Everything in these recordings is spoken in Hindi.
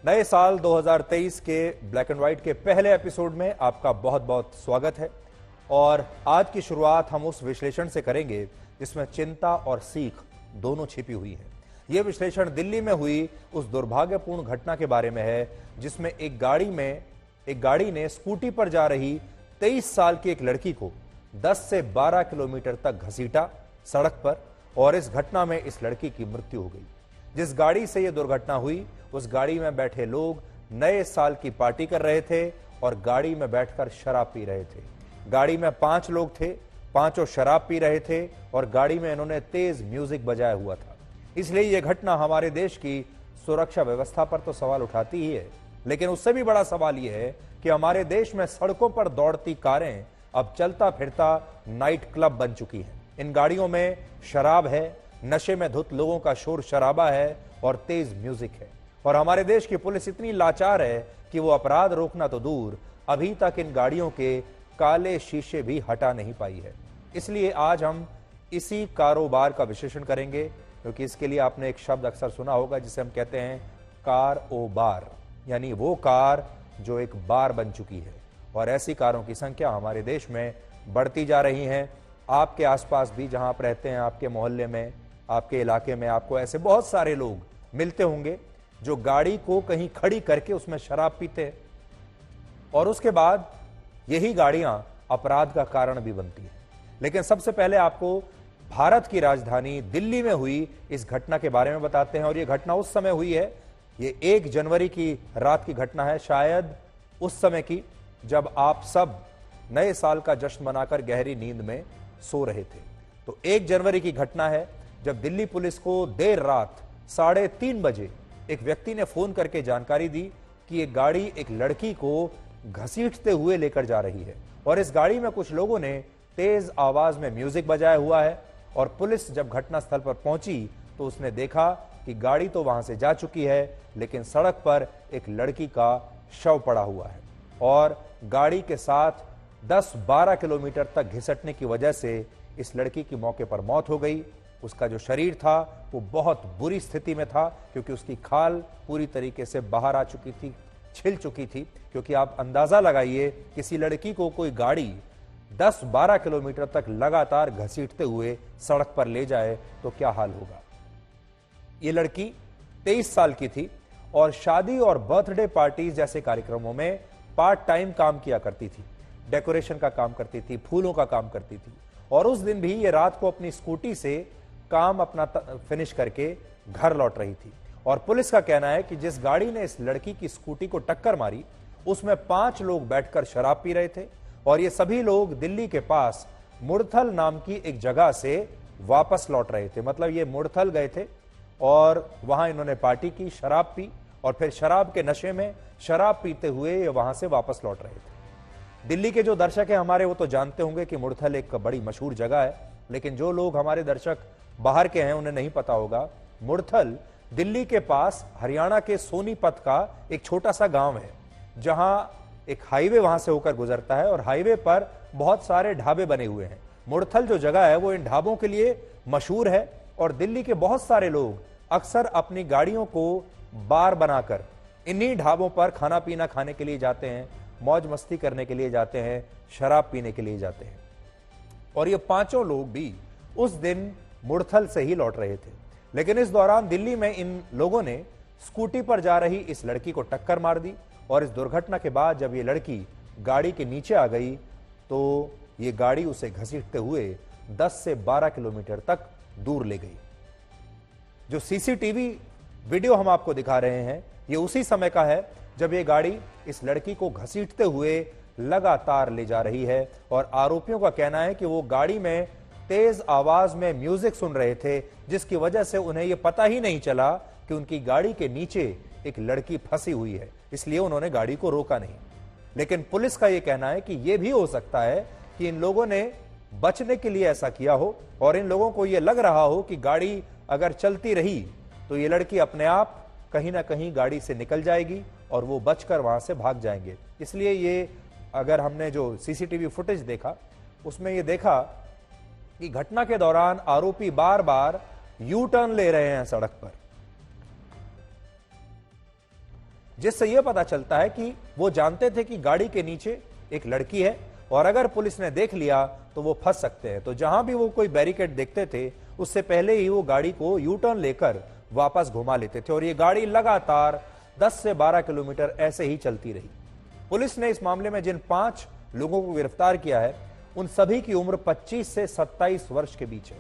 नए साल 2023 के ब्लैक एंड व्हाइट के पहले एपिसोड में आपका बहुत बहुत स्वागत है। और आज की शुरुआत हम उस विश्लेषण से करेंगे जिसमें चिंता और सीख दोनों छिपी हुई है। यह विश्लेषण दिल्ली में हुई उस दुर्भाग्यपूर्ण घटना के बारे में है जिसमें एक गाड़ी ने स्कूटी पर जा रही 23 साल की एक लड़की को 10 से 12 किलोमीटर तक घसीटा सड़क पर, और इस घटना में इस लड़की की मृत्यु हो गई। जिस गाड़ी से यह दुर्घटना हुई उस गाड़ी में बैठे लोग नए साल की पार्टी कर रहे थे और गाड़ी में बैठकर शराब पी रहे थे। गाड़ी में 5 लोग थे, पांचों शराब पी रहे थे और गाड़ी में इन्होंने तेज म्यूजिक बजाया हुआ था। इसलिए यह घटना हमारे देश की सुरक्षा व्यवस्था पर तो सवाल उठाती ही है, लेकिन उससे भी बड़ा सवाल यह है कि हमारे देश में सड़कों पर दौड़ती कारें अब चलता फिरता नाइट क्लब बन चुकी हैं। इन गाड़ियों में शराब है, नशे में धुत लोगों का शोर शराबा है और तेज म्यूजिक है। और हमारे देश की पुलिस इतनी लाचार है कि वो अपराध रोकना तो दूर, अभी तक इन गाड़ियों के काले शीशे भी हटा नहीं पाई है। इसलिए आज हम इसी कारोबार का विश्लेषण करेंगे, क्योंकि इसके लिए आपने एक शब्द अक्सर सुना होगा जिसे हम कहते हैं कार ओ बार, यानी वो कार जो एक बार बन चुकी है। और ऐसी कारों की संख्या हमारे देश में बढ़ती जा रही है। आपके आसपास भी जहां आप रहते हैं, आपके मोहल्ले में, आपके इलाके में आपको ऐसे बहुत सारे लोग मिलते होंगे जो गाड़ी को कहीं खड़ी करके उसमें शराब पीते हैं और उसके बाद यही गाड़ियां अपराध का कारण भी बनती हैं। लेकिन सबसे पहले आपको भारत की राजधानी दिल्ली में हुई इस घटना के बारे में बताते हैं। और यह घटना उस समय हुई है, ये 1 जनवरी की रात की घटना है, शायद उस समय की जब आप सब नए साल का जश्न मनाकर गहरी नींद में सो रहे थे। तो 1 जनवरी की घटना है जब दिल्ली पुलिस को देर रात 3:30 बजे एक व्यक्ति ने फोन करके जानकारी दी कि एक गाड़ी एक लड़की को घसीटते हुए लेकर जा रही है और इस गाड़ी में कुछ लोगों ने तेज आवाज में म्यूजिक बजाया हुआ है। और पुलिस जब घटनास्थल पर पहुंची तो उसने देखा कि गाड़ी तो वहां से जा चुकी है, लेकिन सड़क पर एक लड़की का शव पड़ा हुआ है और गाड़ी के साथ 10-12 किलोमीटर तक घिसटने की वजह से इस लड़की की मौके पर मौत हो गई। उसका जो शरीर था वो बहुत बुरी स्थिति में था, क्योंकि उसकी खाल पूरी तरीके से बाहर आ चुकी थी, छिल चुकी थी। क्योंकि आप अंदाजा लगाइए, किसी लड़की को कोई गाड़ी 10-12 किलोमीटर तक लगातार घसीटते हुए सड़क पर ले जाए तो क्या हाल होगा। ये लड़की 23 साल की थी और शादी और बर्थडे पार्टीज जैसे कार्यक्रमों में पार्ट टाइम काम किया करती थी, डेकोरेशन का काम करती थी, फूलों का काम करती थी। और उस दिन भी ये रात को अपनी स्कूटी से काम अपना फिनिश करके घर लौट रही थी। और पुलिस का कहना है कि जिस गाड़ी ने इस लड़की की स्कूटी को टक्कर मारी उसमें 5 लोग बैठकर शराब पी रहे थे और ये सभी लोग दिल्ली के पास मुड़थल नाम की एक जगह से वापस लौट रहे थे। मतलब ये मुड़थल गए थे और वहां इन्होंने पार्टी की, शराब पी और फिर शराब के नशे में शराब पीते हुए ये वहां से वापस लौट रहे थे। दिल्ली के जो दर्शक हैं हमारे, वो तो जानते होंगे कि मुड़थल एक बड़ी मशहूर जगह है, लेकिन जो लोग हमारे दर्शक बाहर के हैं उन्हें नहीं पता होगा। मुड़थल दिल्ली के पास हरियाणा के सोनीपत का एक छोटा सा गांव है, जहां एक हाईवे वहां से होकर गुजरता है और हाईवे पर बहुत सारे ढाबे बने हुए हैं। मुड़थल जो जगह है वो इन ढाबों के लिए मशहूर है और दिल्ली के बहुत सारे लोग अक्सर अपनी गाड़ियों को बार बनाकर इन्हीं ढाबों पर खाना पीना खाने के लिए जाते हैं, मौज मस्ती करने के लिए जाते हैं, शराब पीने के लिए जाते हैं। और ये 5 लोग भी उस दिन मुड़थल से ही लौट रहे थे। लेकिन इस दौरान दिल्ली में इन लोगों ने स्कूटी पर जा रही इस लड़की को टक्कर मार दी और इस दुर्घटना के बाद जब ये लड़की गाड़ी के नीचे आ गई तो ये गाड़ी उसे घसीटते हुए 10 से 12 किलोमीटर तक दूर ले गई। जो सीसीटीवी वीडियो हम आपको दिखा रहे हैं ये उसी समय का है जब ये गाड़ी इस लड़की को घसीटते हुए लगातार ले जा रही है। और आरोपियों का कहना है कि वो गाड़ी में तेज आवाज में म्यूजिक सुन रहे थे, जिसकी वजह से उन्हें यह पता ही नहीं चला कि उनकी गाड़ी के नीचे एक लड़की फंसी हुई है, इसलिए उन्होंने गाड़ी को रोका नहीं। लेकिन पुलिस का यह कहना है कि यह भी हो सकता है कि इन लोगों ने बचने के लिए ऐसा किया हो और इन लोगों को यह लग रहा हो कि गाड़ी अगर चलती रही तो ये लड़की अपने आप कहीं ना कहीं गाड़ी से निकल जाएगी और वो बचकर वहां से भाग जाएंगे। इसलिए ये, अगर हमने जो सीसीटीवी फुटेज देखा उसमें ये देखा कि घटना के दौरान आरोपी बार बार यू टर्न ले रहे हैं सड़क पर। जिससे यह पता चलता है कि वो जानते थे कि गाड़ी के नीचे एक लड़की है और अगर पुलिस ने देख लिया तो वो फंस सकते हैं। तो जहां भी वो कोई बैरिकेड देखते थे उससे पहले ही वो गाड़ी को यू टर्न लेकर वापस घुमा लेते थे और ये गाड़ी लगातार 10 से 12 किलोमीटर ऐसे ही चलती रही। पुलिस ने इस मामले में जिन 5 लोगों को गिरफ्तार किया है उन सभी की उम्र 25 से 27 वर्ष के बीच है।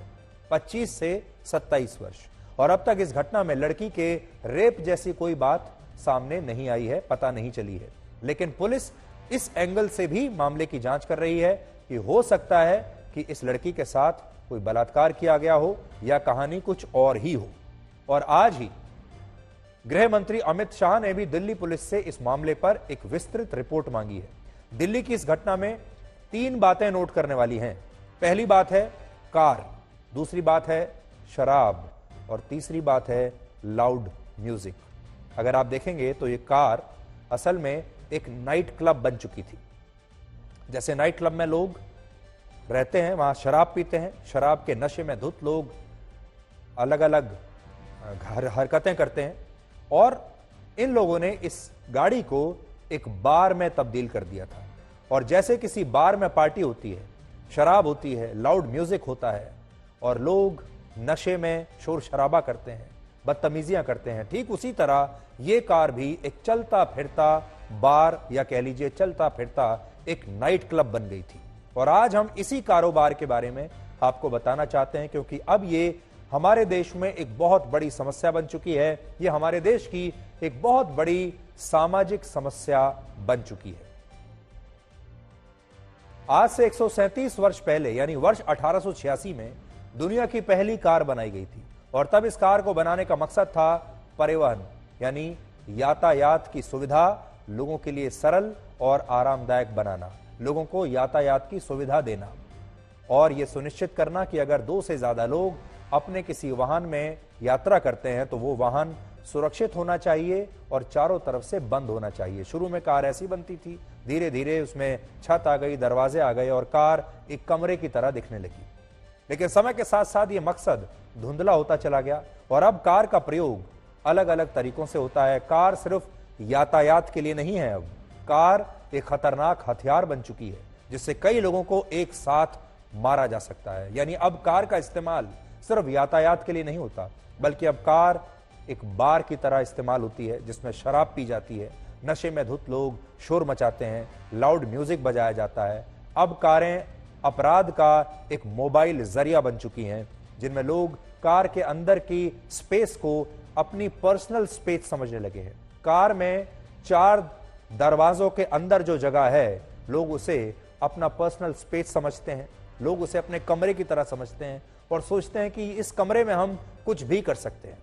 25 से 27 वर्ष। और अब तक इस घटना में लड़की के रेप जैसी कोई बात सामने नहीं आई है, पता नहीं चली है। लेकिन पुलिस इस एंगल से भी मामले की जांच कर रही है कि हो सकता है कि इस लड़की के साथ कोई बलात्कार किया गया हो या कहानी कुछ और ही हो। और आज ही गृह मंत्री अमित शाह ने भी दिल्ली पुलिस से इस मामले पर एक विस्तृत रिपोर्ट मांगी है। दिल्ली की इस घटना में 3 बातें नोट करने वाली हैं। पहली बात है कार, दूसरी बात है शराब और तीसरी बात है लाउड म्यूजिक। अगर आप देखेंगे तो ये कार असल में एक नाइट क्लब बन चुकी थी। जैसे नाइट क्लब में लोग रहते हैं, वहां शराब पीते हैं, शराब के नशे में धुत लोग अलग अलग हरकतें करते हैं और इन लोगों ने इस गाड़ी को एक बार में तब्दील कर दिया था। और जैसे किसी बार में पार्टी होती है, शराब होती है, लाउड म्यूजिक होता है और लोग नशे में शोर शराबा करते हैं, बदतमीजियां करते हैं, ठीक उसी तरह यह कार भी एक चलता फिरता बार या कह लीजिए चलता फिरता एक नाइट क्लब बन गई थी। और आज हम इसी कारोबार के बारे में आपको बताना चाहते हैं क्योंकि अब ये हमारे देश में एक बहुत बड़ी समस्या बन चुकी है। ये हमारे देश की एक बहुत बड़ी सामाजिक समस्या बन चुकी है। आज से 137 वर्ष पहले यानी वर्ष 1886 में दुनिया की पहली कार बनाई गई थी और तब इस कार को बनाने का मकसद था परिवहन यानी यातायात की सुविधा लोगों के लिए सरल और आरामदायक बनाना, लोगों को यातायात की सुविधा देना और यह सुनिश्चित करना कि अगर 2 से ज्यादा लोग अपने किसी वाहन में यात्रा करते हैं तो वो वाहन सुरक्षित होना चाहिए और चारों तरफ से बंद होना चाहिए। शुरू में कार ऐसी बनती थी, धीरे धीरे उसमें छत आ गई, दरवाजे आ गए और कार एक कमरे की तरह दिखने लगी। लेकिन समय के साथ साथ ये मकसद धुंधला होता चला गया और अब कार का प्रयोग अलग अलग तरीकों से होता है। कार सिर्फ यातायात के लिए नहीं है, अब कार एक खतरनाक हथियार बन चुकी है जिससे कई लोगों को एक साथ मारा जा सकता है। यानी अब कार का इस्तेमाल सिर्फ यातायात के लिए नहीं होता बल्कि अब कार एक बार की तरह इस्तेमाल होती है जिसमें शराब पी जाती है, नशे में धुत लोग शोर मचाते हैं, लाउड म्यूजिक बजाया जाता है। अब कारें अपराध का एक मोबाइल जरिया बन चुकी हैं जिनमें लोग कार के अंदर की स्पेस को अपनी पर्सनल स्पेस समझने लगे हैं। कार में 4 दरवाजों के अंदर जो जगह है लोग उसे अपना पर्सनल स्पेस समझते हैं, लोग उसे अपने कमरे की तरह समझते हैं और सोचते हैं कि इस कमरे में हम कुछ भी कर सकते हैं।